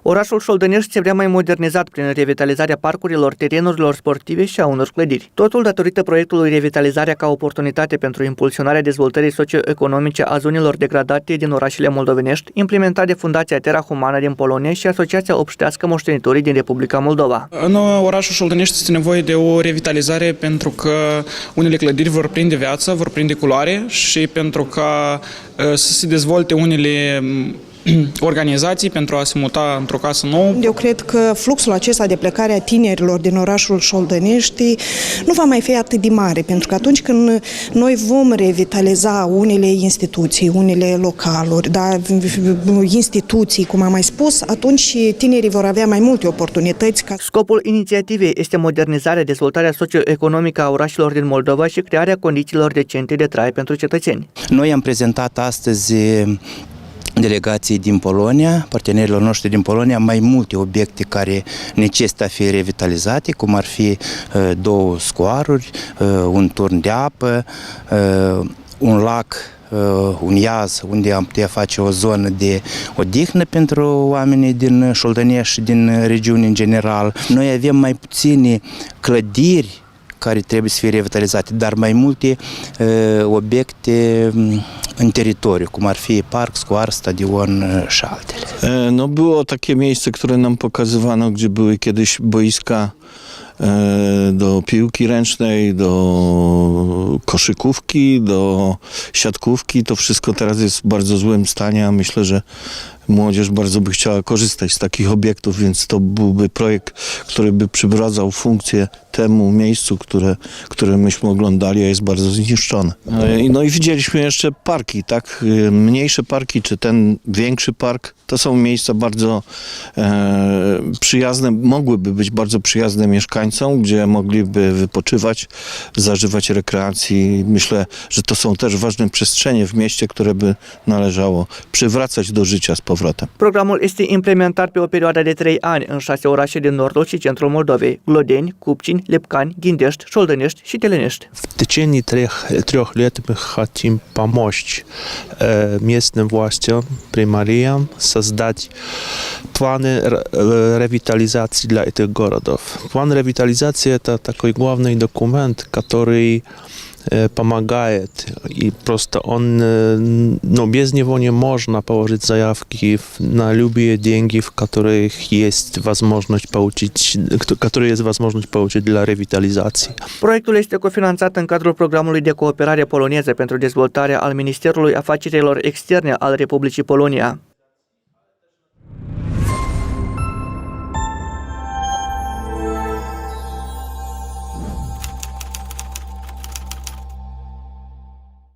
Orașul Șoldănești se vrea mai modernizat prin revitalizarea parcurilor, terenurilor sportive și a unor clădiri. Totul datorită proiectului Revitalizarea ca oportunitate pentru impulsionarea dezvoltării socioeconomice a zonelor degradate din orașele moldovenești, implementat de Fundația Terra Humana din Polonia și Asociația Obștească Moștenitorii din Republica Moldova. În orașul Șoldănești este nevoie de o revitalizare pentru că unele clădiri vor prinde viață, vor prinde culoare și pentru ca să se dezvolte unele organizații pentru a se muta într-o casă nouă. Eu cred că fluxul acesta de plecare a tinerilor din orașul Șoldănești nu va mai fi atât de mare, pentru că atunci când noi vom revitaliza unele instituții, unele localuri, instituții, cum am mai spus, atunci tinerii vor avea mai multe oportunități. Scopul inițiativei este modernizarea, dezvoltarea socioeconomică a orașelor din Moldova și crearea condițiilor decente de trai pentru cetățeni. Noi am prezentat astăzi delegații din Polonia, partenerilor noștri din Polonia, mai multe obiecte care necesită a fi revitalizate, cum ar fi 2 scoaruri, un turn de apă, un lac, un iaz unde am putea face o zonă de odihnă pentru oamenii din Șoldănești și din regiune în general. Noi avem mai puține clădiri care trebuie să fie revitalizate, dar mai multe obiecte în teritoriu, cum ar fi park, scoar, stadion și altele. No było takie miejsce, które nam pokazywano, gdzie były kiedyś boiska do piłki ręcznej, do koszykówki, do siatkówki. To wszystko teraz jest w bardzo złym stanie, a myślę, że młodzież bardzo by chciała korzystać z takich obiektów, więc to byłby projekt, który by przywracał funkcję temu miejscu, które myśmy oglądali, a jest bardzo zniszczone. No i widzieliśmy jeszcze parki, tak? Mniejsze parki, czy ten większy park, to są miejsca bardzo przyjazne, mogłyby być bardzo przyjazne mieszkańcom, gdzie mogliby wypoczywać, zażywać rekreacji. Myślę, że to są też ważne przestrzenie w mieście, które by należało przywracać do życia z powrotem. Programul este implementat pe o perioadă de 3 ani în 6 orașe din nordul și centrul Moldovei: Glodeni, Cupcini, Lepcani, Ghindești, Șoldănești și Telenești. В течение 3 лет мы хотим помочь местным властям, примариям создать планы ревитализации для этих городов. План ревитализации – это такой главный документ, который помогает, и просто он, но без него не можно положить заявки на любые деньги, в которых есть возможность получить для ревитализации. Proiectul este cofinanțat în cadrul programului de cooperare poloneză pentru dezvoltare al Ministerului Afacerilor Externe al Republicii Polonia.